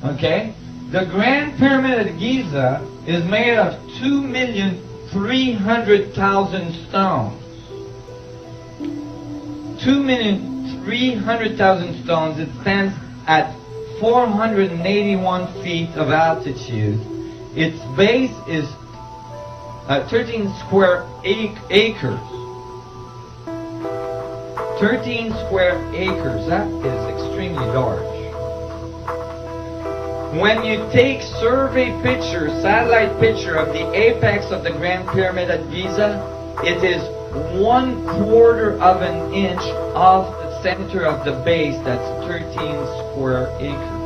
Okay? The Grand Pyramid of Giza is made of 2,300,000 stones. 2,300,000 stones. It stands at 481 feet of altitude. Its base is 13 square acres. 13 square acres. That is extremely large. When you take survey picture, satellite picture of the apex of the Grand Pyramid at Giza, it is 1/4 of an inch off the center of the base. That's 13 square acres.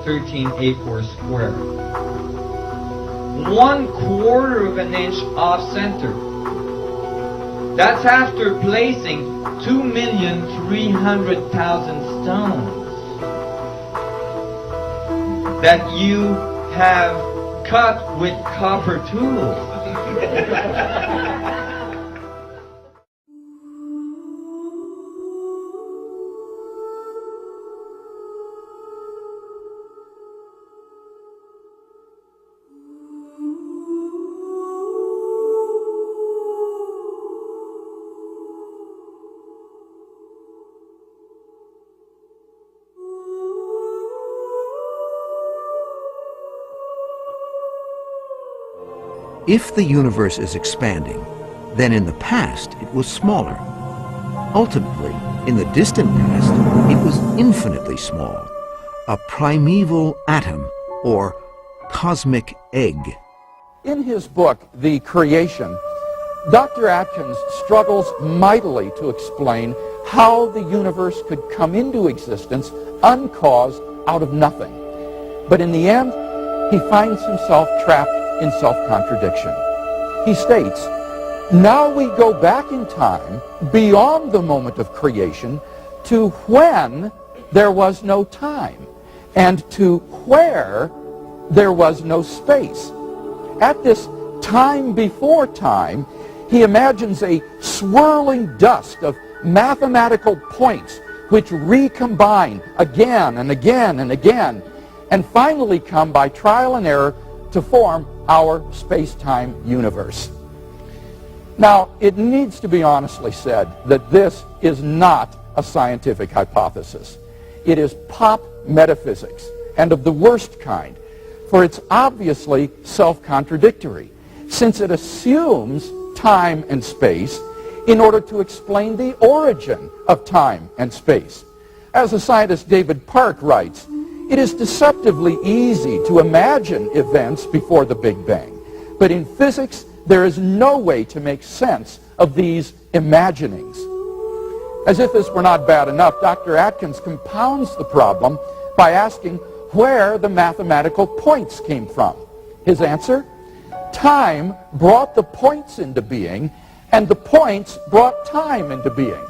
13 acres square. 1/4 of an inch off center. That's after placing 2,300,000 stones that you have cut with copper tools. If the universe is expanding, then in the past it was smaller. Ultimately, in the distant past, it was infinitely small, a primeval atom or cosmic egg. In his book, The Creation, Dr. Atkins struggles mightily to explain how the universe could come into existence uncaused out of nothing. But in the end, he finds himself trapped in self-contradiction. He states, now we go back in time beyond the moment of creation to when there was no time and to where there was no space. At this time before time, he imagines a swirling dust of mathematical points which recombine again and again and again and finally come by trial and error to form our space-time universe. Now, it needs to be honestly said that this is not a scientific hypothesis. It is pop metaphysics, and of the worst kind, for it's obviously self-contradictory, since it assumes time and space in order to explain the origin of time and space. As the scientist David Park writes, it is deceptively easy to imagine events before the Big Bang, but in physics, there is no way to make sense of these imaginings. As if this were not bad enough, Dr. Atkins compounds the problem by asking where the mathematical points came from. His answer? Time brought the points into being, and the points brought time into being.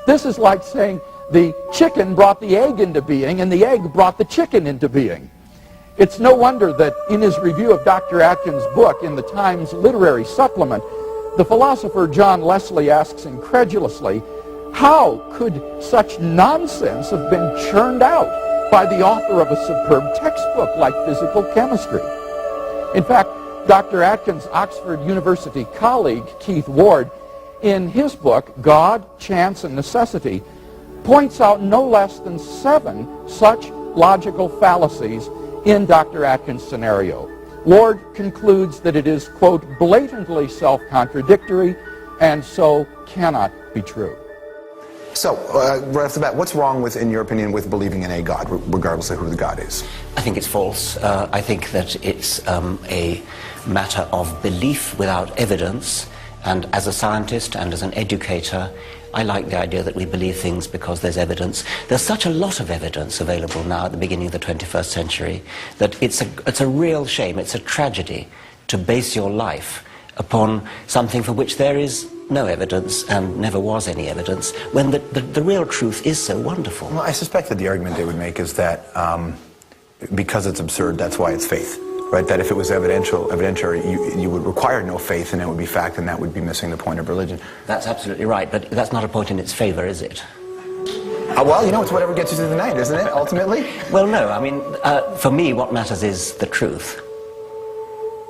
This is like saying the chicken brought the egg into being, and the egg brought the chicken into being. It's no wonder that in his review of Dr. Atkins' book in the Times Literary Supplement, the philosopher John Leslie asks incredulously, how could such nonsense have been churned out by the author of a superb textbook like physical chemistry? In fact, Dr. Atkins' Oxford University colleague, Keith Ward, in his book, God, Chance, and Necessity, points out no less than 7 such logical fallacies in Dr. Atkins' scenario. Ward concludes that it is, quote, blatantly self-contradictory and so cannot be true. So, right off the bat, what's wrong with, in your opinion, with believing in a God, regardless of who the God is? I think it's false. I think that it's a matter of belief without evidence, and as a scientist and as an educator, I like the idea that we believe things because there's evidence. There's such a lot of evidence available now at the beginning of the 21st century that it's a real shame, it's a tragedy to base your life upon something for which there is no evidence and never was any evidence, when the real truth is so wonderful. Well, I suspect that the argument they would make is that because it's absurd, that's why it's faith. Right, that if it was evidentiary, you would require no faith and it would be fact, and that would be missing the point of religion. That's absolutely right, but that's not a point in its favor, is it? Well, you know, it's whatever gets you through the night, isn't it, ultimately? Well, no, I mean, for me, what matters is the truth.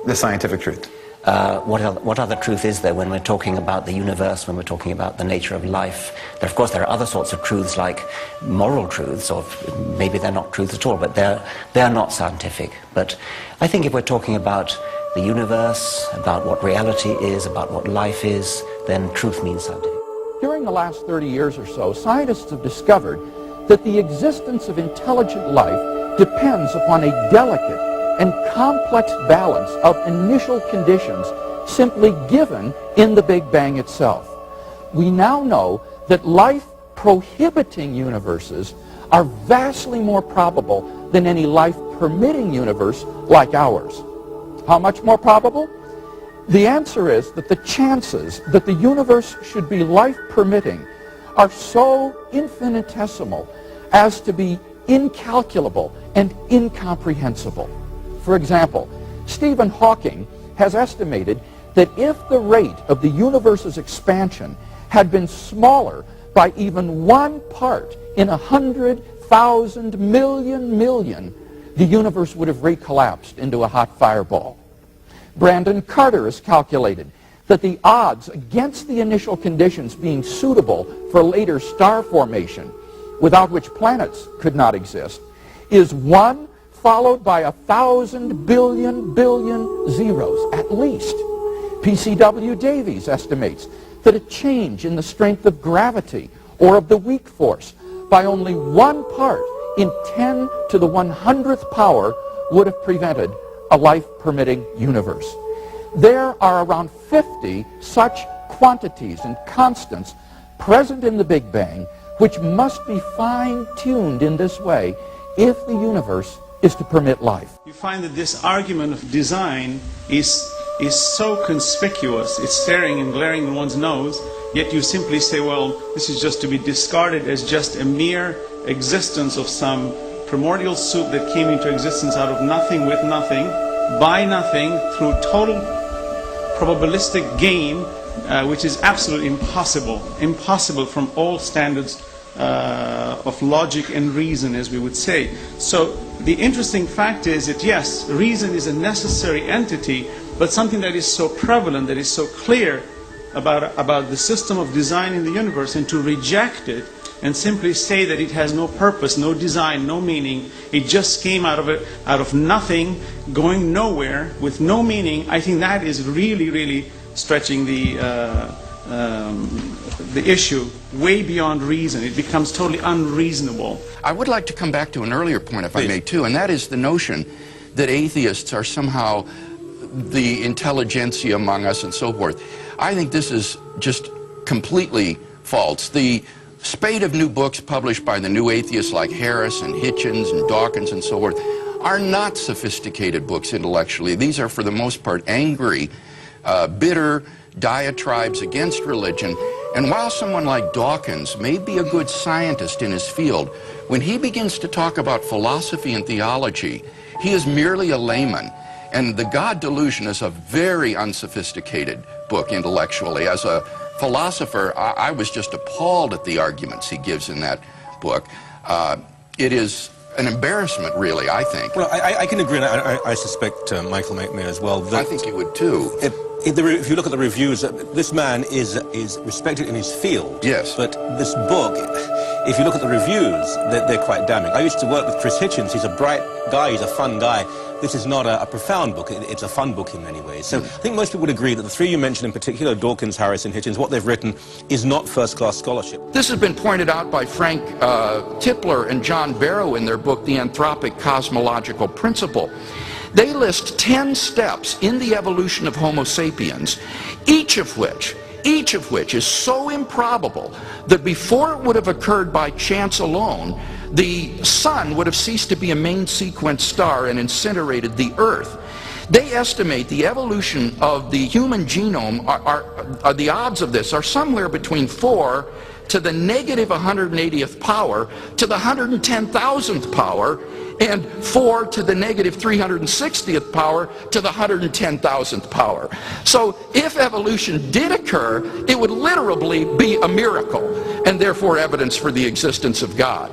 The scientific truth. What other truth is there when we're talking about the universe, when we're talking about the nature of life? Of course, there are other sorts of truths like moral truths, or maybe they're not truths at all, but they're not scientific. But I think if we're talking about the universe, about what reality is, about what life is, then truth means scientific. During the last 30 years or so, scientists have discovered that the existence of intelligent life depends upon a delicate and complex balance of initial conditions simply given in the Big Bang itself. We now know that life-prohibiting universes are vastly more probable than any life-permitting universe like ours. How much more probable? The answer is that the chances that the universe should be life-permitting are so infinitesimal as to be incalculable and incomprehensible. For example, Stephen Hawking has estimated that if the rate of the universe's expansion had been smaller by even 1 part in 100,000 million, the universe would have recollapsed into a hot fireball. Brandon Carter has calculated that the odds against the initial conditions being suitable for later star formation, without which planets could not exist, is 1 followed by 1,000 billion zeros, at least. P.C.W. Davies estimates that a change in the strength of gravity or of the weak force by only 1 part in 10 to the 100th power would have prevented a life-permitting universe. There are around 50 such quantities and constants present in the Big Bang which must be fine-tuned in this way if the universe is to permit life. You find that this argument of design is so conspicuous, it's staring and glaring in one's nose, yet you simply say, well, this is just to be discarded as just a mere existence of some primordial soup that came into existence out of nothing with nothing, by nothing, through total probabilistic game, which is absolutely impossible from all standards of logic and reason, as we would say. So the interesting fact is that yes, reason is a necessary entity, but something that is so prevalent, that is so clear about the system of design in the universe, and to reject it and simply say that it has no purpose, no design, no meaning, it just came out of nothing, going nowhere, with no meaning, I think that is really stretching the issue way beyond reason. It becomes totally unreasonable. I would like to come back to an earlier point, if I may, too, and that is the notion that atheists are somehow the intelligentsia among us and so forth. I think this is just completely false. The spate of new books published by the new atheists like Harris and Hitchens and Dawkins and so forth are not sophisticated books intellectually. These are, for the most part, angry, bitter diatribes against religion. And while someone like Dawkins may be a good scientist in his field, when he begins to talk about philosophy and theology, he is merely a layman. And The God Delusion is a very unsophisticated book intellectually. As a philosopher, I was just appalled at the arguments he gives in that book. It is an embarrassment, really, I think. Well, I can agree, and I suspect Michael may as well. I think you would, too. If you look at the reviews, this man is respected in his field. Yes. But this book, if you look at the reviews, they're quite damning. I used to work with Chris Hitchens. He's a bright guy. He's a fun guy. This is not a profound book. It's a fun book in many ways. So I think most people would agree that the three you mentioned in particular, Dawkins, Harris, and Hitchens, what they've written is not first-class scholarship. This has been pointed out by Frank Tipler and John Barrow in their book, The Anthropic Cosmological Principle. They list 10 steps in the evolution of Homo sapiens, each of which is so improbable that before it would have occurred by chance alone, the sun would have ceased to be a main sequence star and incinerated the Earth. They estimate the evolution of the human genome, the odds of this are somewhere between 4 to the negative 180th power to the 110,000th power, and 4 to the negative 360th power to the 110,000th power. So if evolution did occur, it would literally be a miracle. and therefore evidence for the existence of God.